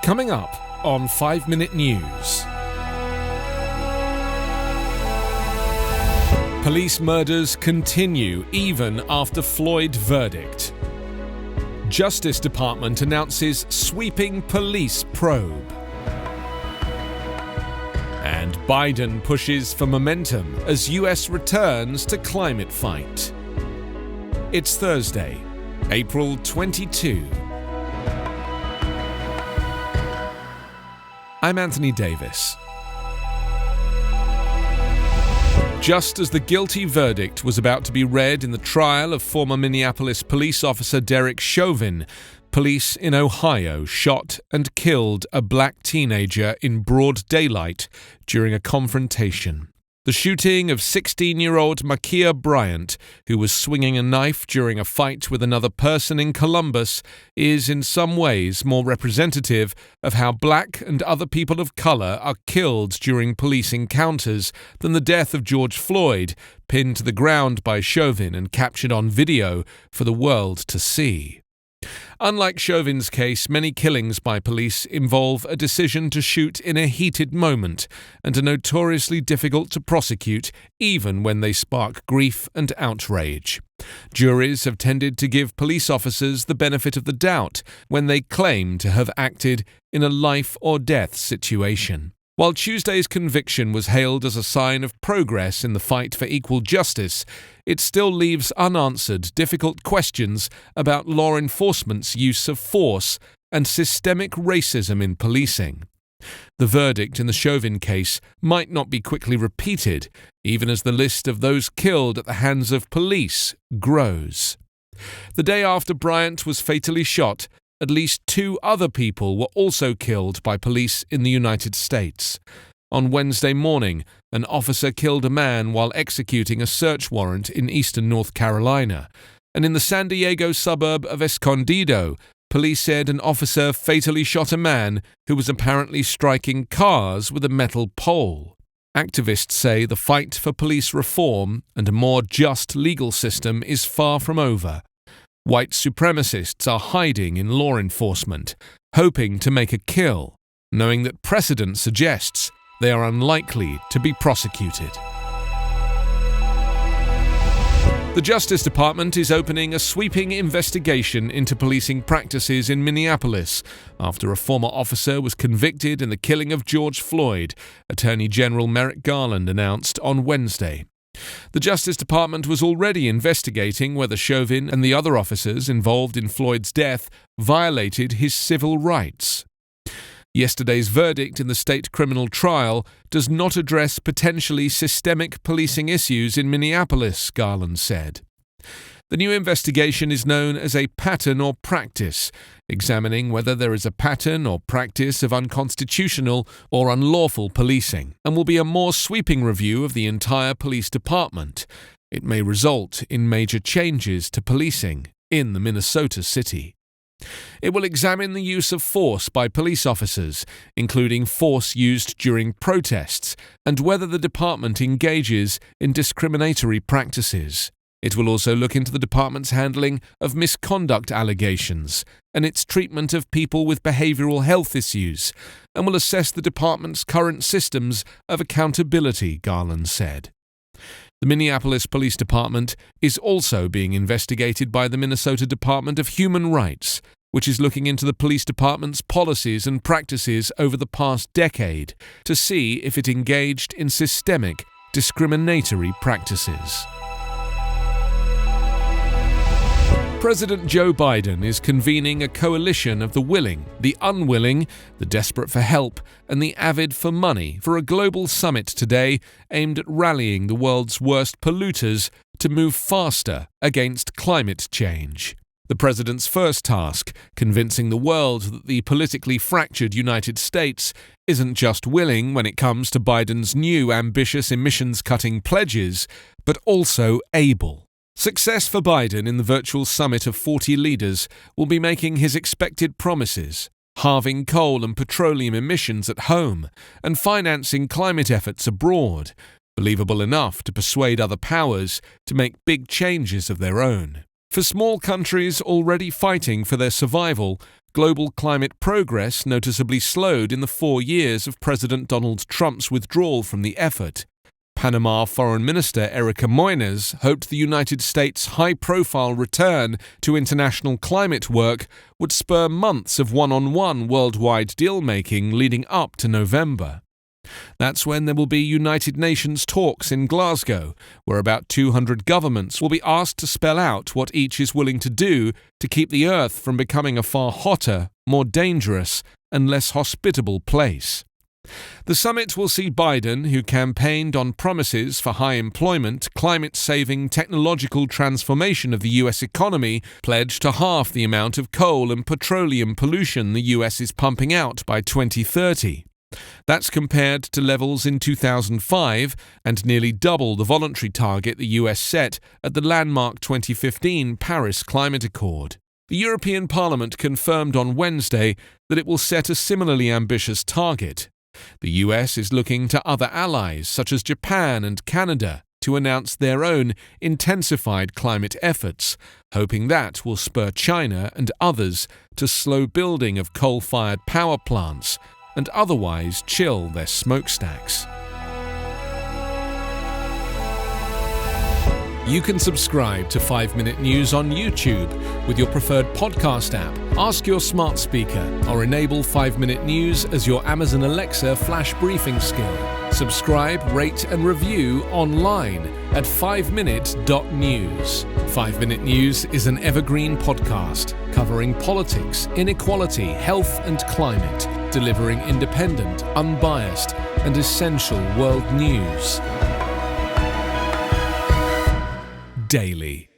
Coming up on 5 Minute News. Police murders continue even after Floyd verdict. Justice Department announces sweeping police probe. And Biden pushes for momentum as US returns to climate fight. It's Thursday, April 22. I'm Anthony Davis. Just as the guilty verdict was about to be read in the trial of former Minneapolis police officer Derek Chauvin, police in Ohio shot and killed a black teenager in broad daylight during a confrontation. The shooting of 16-year-old Ma'Khia Bryant, who was swinging a knife during a fight with another person in Columbus, is in some ways more representative of how black and other people of color are killed during police encounters than the death of George Floyd, pinned to the ground by Chauvin and captured on video for the world to see. Unlike Chauvin's case, many killings by police involve a decision to shoot in a heated moment and are notoriously difficult to prosecute even when they spark grief and outrage. Juries have tended to give police officers the benefit of the doubt when they claim to have acted in a life-or-death situation. While Tuesday's conviction was hailed as a sign of progress in the fight for equal justice, it still leaves unanswered difficult questions about law enforcement's use of force and systemic racism in policing. The verdict in the Chauvin case might not be quickly repeated, even as the list of those killed at the hands of police grows. The day after Bryant was fatally shot, at least 2 other people were also killed by police in the United States. On Wednesday morning, an officer killed a man while executing a search warrant in eastern North Carolina. And in the San Diego suburb of Escondido, police said an officer fatally shot a man who was apparently striking cars with a metal pole. Activists say the fight for police reform and a more just legal system is far from over. White supremacists are hiding in law enforcement, hoping to make a kill, knowing that precedent suggests they are unlikely to be prosecuted. The Justice Department is opening a sweeping investigation into policing practices in Minneapolis after a former officer was convicted in the killing of George Floyd, Attorney General Merrick Garland announced on Wednesday. The Justice Department was already investigating whether Chauvin and the other officers involved in Floyd's death violated his civil rights. Yesterday's verdict in the state criminal trial does not address potentially systemic policing issues in Minneapolis, Garland said. The new investigation is known as a pattern or practice, examining whether there is a pattern or practice of unconstitutional or unlawful policing, and will be a more sweeping review of the entire police department. It may result in major changes to policing in the Minnesota city. It will examine the use of force by police officers, including force used during protests, and whether the department engages in discriminatory practices. It will also look into the department's handling of misconduct allegations and its treatment of people with behavioral health issues, and will assess the department's current systems of accountability, Garland said. The Minneapolis Police Department is also being investigated by the Minnesota Department of Human Rights, which is looking into the police department's policies and practices over the past decade to see if it engaged in systemic discriminatory practices. President Joe Biden is convening a coalition of the willing, the unwilling, the desperate for help, and the avid for money for a global summit today aimed at rallying the world's worst polluters to move faster against climate change. The president's first task, convincing the world that the politically fractured United States isn't just willing when it comes to Biden's new ambitious emissions-cutting pledges, but also able. Success for Biden in the virtual summit of 40 leaders will be making his expected promises, halving coal and petroleum emissions at home, and financing climate efforts abroad, believable enough to persuade other powers to make big changes of their own. For small countries already fighting for their survival, global climate progress noticeably slowed in the 4 years of President Donald Trump's withdrawal from the effort. Panama Foreign Minister Erika Moines hoped the United States' high-profile return to international climate work would spur months of one-on-one worldwide deal-making leading up to November. That's when there will be United Nations talks in Glasgow, where about 200 governments will be asked to spell out what each is willing to do to keep the Earth from becoming a far hotter, more dangerous, and less hospitable place. The summit will see Biden, who campaigned on promises for high employment, climate-saving technological transformation of the U.S. economy, pledge to halve the amount of coal and petroleum pollution the U.S. is pumping out by 2030. That's compared to levels in 2005 and nearly double the voluntary target the US set at the landmark 2015 Paris Climate Accord. The European Parliament confirmed on Wednesday that it will set a similarly ambitious target. The US is looking to other allies such as Japan and Canada to announce their own intensified climate efforts, hoping that will spur China and others to slow building of coal-fired power plants and otherwise chill their smokestacks. You can subscribe to 5 Minute News on YouTube with your preferred podcast app. Ask your smart speaker or enable 5 Minute News as your Amazon Alexa flash briefing skill. Subscribe, rate and review online at 5minute.news. 5 Minute News is an Evergreen Podcast covering politics, inequality, health and climate, delivering independent, unbiased and essential world news daily.